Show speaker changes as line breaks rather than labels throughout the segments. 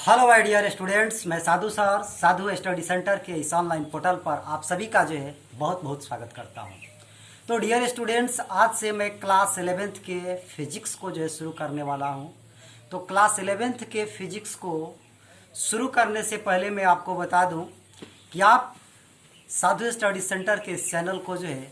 Hello my dear students, मैं साधु sir साधु study centre के इस ऑनलाइन पोर्टल पर आप सभी का जो है बहुत बहुत स्वागत करता हूं। तो डियर स्टूडेंट्स, आज से मैं क्लास 11th के फिजिक्स को जो है शुरू करने वाला हूं। तो क्लास 11th के फिजिक्स को शुरू करने से पहले मैं आपको बता दूं कि आप साधु स्टडी सेंटर के इस चैनल को जो है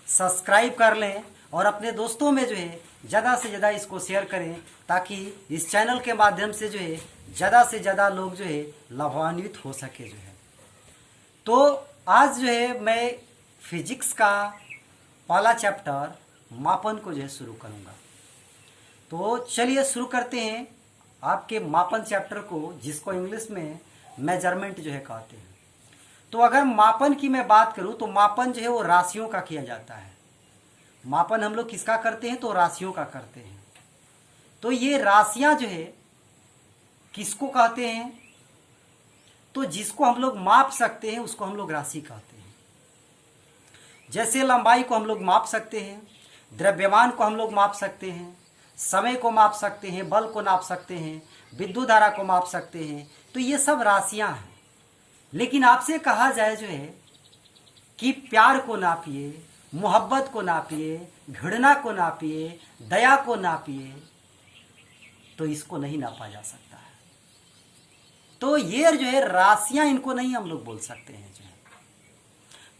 सब्सक्राइब कर लें और अपने दोस्तों में जो है ज़्यादा से ज़्यादा इसको शेयर करें, ताकि इस चैनल के माध्यम से जो है ज़्यादा से ज़्यादा लोग जो है लाभान्वित हो सके जो है। तो आज जो है मैं फिजिक्स का पहला चैप्टर मापन को जो है शुरू करूँगा। तो चलिए शुरू करते हैं आपके मापन चैप्टर को, जिसको इंग्लिश में मेजरमेंट जो है कहते हैं। तो अगर मापन की मैं बात करूँ तो मापन जो है वो राशियों का किया जाता है। मापन हम लोग किसका करते हैं? तो राशियों का करते हैं। तो ये राशियां जो है किसको कहते हैं? तो जिसको हम लोग माप सकते हैं उसको हम लोग राशि कहते हैं। जैसे लंबाई को हम लोग माप सकते हैं, द्रव्यमान को हम लोग माप सकते हैं, समय को माप सकते हैं, बल को नाप सकते हैं, विद्युत धारा को माप सकते हैं। तो ये सब राशियां हैं। लेकिन आपसे कहा जाए जो है कि प्यार को नापिए, मोहब्बत को नापिए, घृणा को नापिए, दया को नापिए, तो इसको नहीं नापा जा सकता है। तो ये जो है राशियां, इनको नहीं हम लोग बोल सकते हैं जो है।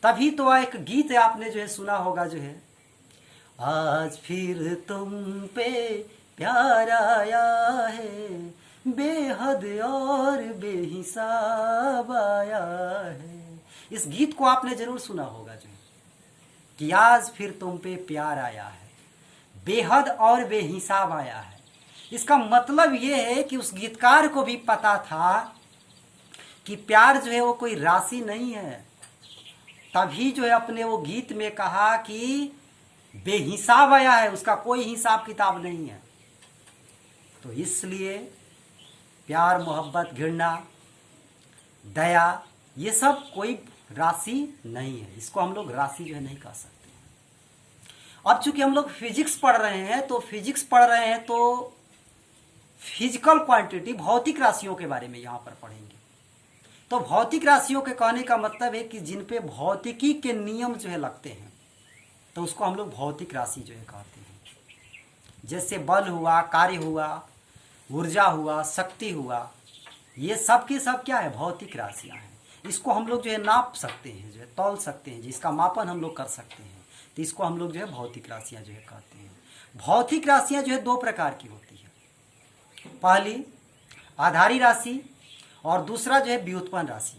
तभी तो एक गीत आपने जो है सुना होगा जो है, आज फिर तुम पे प्यार आया है, बेहद और बेहिसाब आया है। इस गीत को आपने जरूर सुना होगा जो है कि आज फिर तुम पे प्यार आया है, बेहद और बेहिसाब आया है। इसका मतलब ये है कि उस गीतकार को भी पता था कि प्यार जो है वो कोई राशि नहीं है। तभी जो है अपने वो गीत में कहा कि बेहिसाब आया है, उसका कोई हिसाब किताब नहीं है। तो इसलिए प्यार, मोहब्बत, घृणा, दया, ये सब कोई राशि नहीं है। इसको हम लोग राशि जो है नहीं कह सकते। अब चूंकि हम लोग फिजिक्स पढ़ रहे हैं, तो फिजिक्स पढ़ रहे हैं तो फिजिकल क्वांटिटी, भौतिक राशियों के बारे में यहाँ पर पढ़ेंगे। तो भौतिक राशियों के कहने का मतलब है कि जिन पे भौतिकी के नियम जो है लगते हैं, तो उसको हम लोग भौतिक राशि जो है कहते हैं। जैसे बल हुआ, कार्य हुआ, ऊर्जा हुआ, शक्ति हुआ, ये सब के सब क्या है? भौतिक राशियाँ हैं। इसको हम लोग जो है नाप सकते हैं, जो है तौल सकते हैं, जिसका मापन हम लोग कर सकते हैं। तो इसको हम लोग जो है भौतिक राशियाँ जो है कहते हैं। भौतिक राशियाँ जो है दो प्रकार की होती है। पहली आधारी राशि और दूसरा जो है व्युत्पन्न राशि।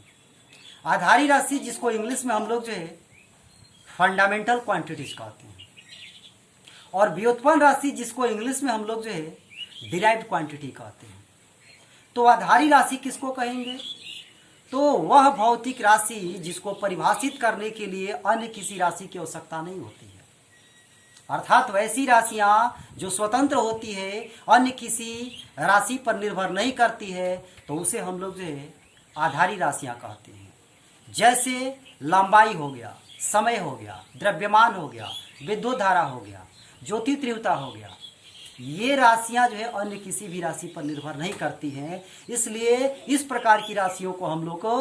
आधारी राशि जिसको इंग्लिश में हम लोग जो है फंडामेंटल क्वांटिटीज कहते हैं, और व्युत्पन्न राशि जिसको इंग्लिश में हम लोग जो है डिराइव्ड क्वांटिटी कहते हैं। तो आधारी राशि किसको कहेंगे? तो वह भौतिक राशि जिसको परिभाषित करने के लिए अन्य किसी राशि की आवश्यकता नहीं होती है। अर्थात वैसी राशियां जो स्वतंत्र होती है, अन्य किसी राशि पर निर्भर नहीं करती है, तो उसे हम लोग जो है आधारी राशियां कहते हैं। जैसे लंबाई हो गया, समय हो गया, द्रव्यमान हो गया, विद्युत धारा हो गया, ज्योति तीव्रता हो गया। ये राशियां जो है अन्य किसी भी राशि पर निर्भर नहीं करती हैं। इसलिए इस प्रकार की राशियों को हम लोग को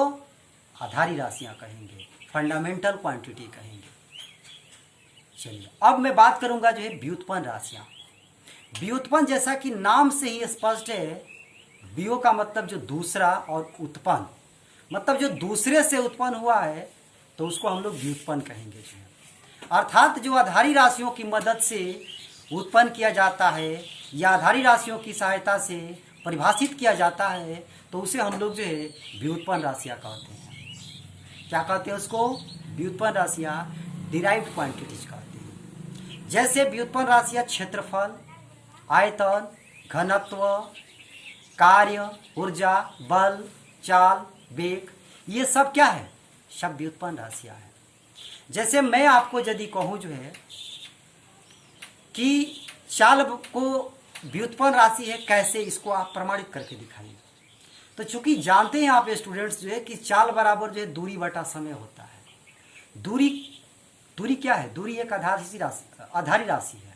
आधारी राशियां कहेंगे, फंडामेंटल क्वांटिटी कहेंगे। चलिए अब मैं बात करूंगा जो है व्युत्पन्न राशियां। व्युत्पन्न जैसा कि नाम से ही स्पष्ट है, व्यो का मतलब जो दूसरा, और उत्पन्न मतलब जो दूसरे से उत्पन्न हुआ है, तो उसको हम लोग व्युत्पन्न कहेंगे जो है। अर्थात जो आधारी राशियों की मदद से उत्पन्न किया जाता है या आधारी राशियों की सहायता से परिभाषित किया जाता है, तो उसे हम लोग जो है व्युत्पन्न राशियाँ कहते हैं। क्या कहते हैं उसको? व्युत्पन्न राशियाँ, डिराइव्ड क्वांटिटीज कहते हैं। जैसे व्युत्पन्न राशियाँ क्षेत्रफल, आयतन, घनत्व, कार्य, ऊर्जा, बल, चाल, वेग, ये सब क्या है? सब व्युत्पन्न राशियाँ हैं। जैसे मैं आपको यदि कहूँ जो है कि चाल को व्युत्पन्न राशि है, कैसे? इसको आप प्रमाणित करके दिखाइए। तो चूंकि जानते हैं आप स्टूडेंट्स जो है कि चाल बराबर जो है दूरी बटा समय होता है। दूरी क्या है? दूरी एक आधारी राशि है।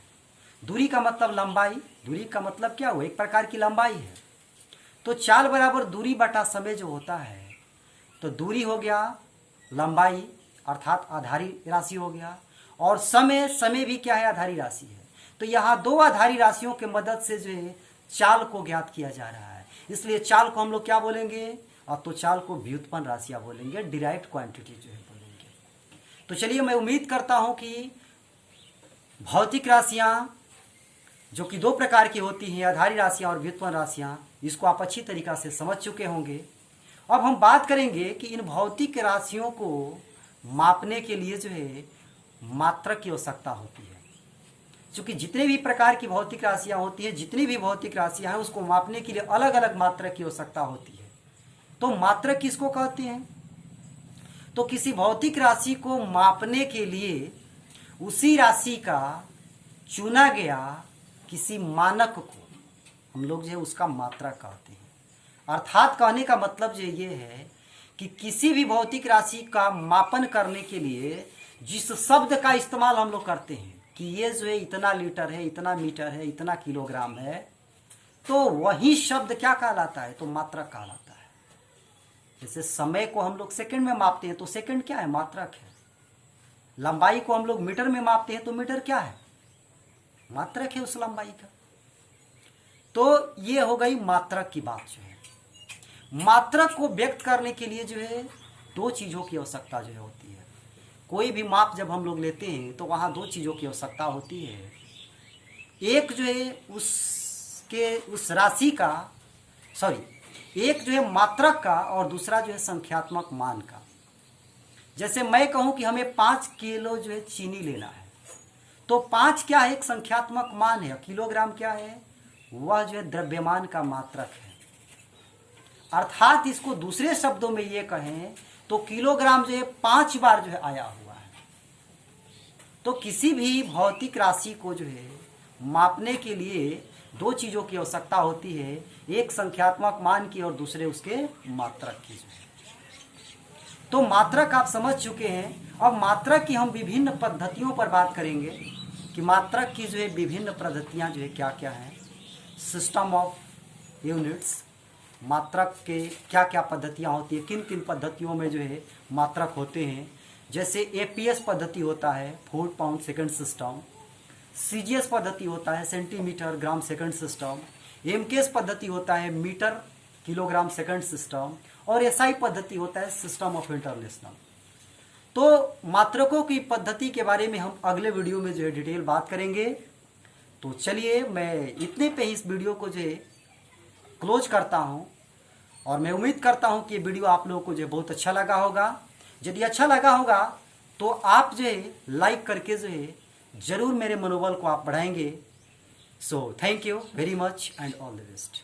दूरी का मतलब लंबाई, दूरी का मतलब क्या हुआ? एक प्रकार की लंबाई है। तो चाल बराबर दूरी बटा समय जो होता है, तो दूरी हो गया लंबाई अर्थात आधारी राशि हो गया, और समय भी क्या है, आधारी राशि है। तो यहाँ दो आधारी राशियों के मदद से जो है चाल को ज्ञात किया जा रहा है, इसलिए चाल को हम लोग क्या बोलेंगे, अब तो चाल को व्युत्पन्न राशियां बोलेंगे, डिराइव्ड क्वांटिटी जो है बोलेंगे। तो चलिए मैं उम्मीद करता हूं कि भौतिक राशियां जो कि दो प्रकार की होती हैं, आधारी राशियां और व्युत्पन्न राशियां, इसको आप अच्छी तरीका से समझ चुके होंगे। अब हम बात करेंगे कि इन भौतिक राशियों को मापने के लिए जो है मात्रक की आवश्यकता होती है। क्योंकि जितने भी प्रकार की भौतिक राशियां होती हैं, जितनी भी भौतिक राशियां हैं, उसको मापने के लिए अलग अलग मात्रक की आवश्यकता होती है। तो मात्रक किसको कहते हैं? तो किसी भौतिक राशि को मापने के लिए उसी राशि का चुना गया किसी मानक को हम लोग जो है उसका मात्रक कहते हैं। अर्थात कहने का मतलब जो ये है कि किसी भी भौतिक राशि का मापन करने के लिए जिस शब्द का इस्तेमाल हम लोग करते हैं कि ये जो है इतना लीटर है, इतना मीटर है, इतना किलोग्राम है, तो वही शब्द क्या कहलाता है, तो मात्रक कहलाता है। जैसे समय को हम लोग सेकंड में मापते हैं तो सेकंड क्या है, मात्रक है। लंबाई को हम लोग मीटर में मापते हैं तो मीटर क्या है, मात्रक है उस लंबाई का। तो ये हो गई मात्रक की बात जो है। मात्रक को व्यक्त करने के लिए जो है दो चीजों की आवश्यकता जो है होती है। कोई भी माप जब हम लोग लेते हैं तो वहां दो चीजों की आवश्यकता होती है। एक जो है उस राशि का एक जो है मात्रक का, और दूसरा जो है संख्यात्मक मान का। जैसे मैं कहूं कि हमें 5 किलो जो है चीनी लेना है, तो 5 क्या है, एक संख्यात्मक मान है। किलोग्राम क्या है, वह जो है द्रव्यमान का मात्रक है। अर्थात इसको दूसरे शब्दों में ये कहें तो किलोग्राम जो है 5 बार जो है आया हुआ है। तो किसी भी भौतिक राशि को जो है मापने के लिए दो चीजों की आवश्यकता होती है, एक संख्यात्मक मान की और दूसरे उसके मात्रक की जो है। तो मात्रक आप समझ चुके हैं। अब मात्रक की हम विभिन्न पद्धतियों पर बात करेंगे कि मात्रक की जो है विभिन्न पद्धतियां जो है क्या क्या हैं। सिस्टम ऑफ यूनिट्स, मात्रक के क्या क्या पद्धतियां होती है, किन किन पद्धतियों में जो है मात्रक होते हैं। जैसे एपीएस पद्धति होता है, foot pound second system. CGS पद्धति होता है, centimetre gram second system. MKS पद्धति होता है, मीटर किलोग्राम सेकंड सिस्टम। और एसआई पद्धति होता है, सिस्टम ऑफ इंटरनेशनल। तो मात्रकों की पद्धति के बारे में हम अगले वीडियो में जो है डिटेल बात करेंगे। तो चलिए मैं इतने पे ही इस वीडियो को जो है क्लोज करता हूं, और मैं उम्मीद करता हूं कि ये वीडियो आप लोगों को जो है बहुत अच्छा लगा होगा। यदि अच्छा लगा होगा तो आप जो है लाइक करके जो है जरूर मेरे मनोबल को आप बढ़ाएंगे। So thank you very much and all the best.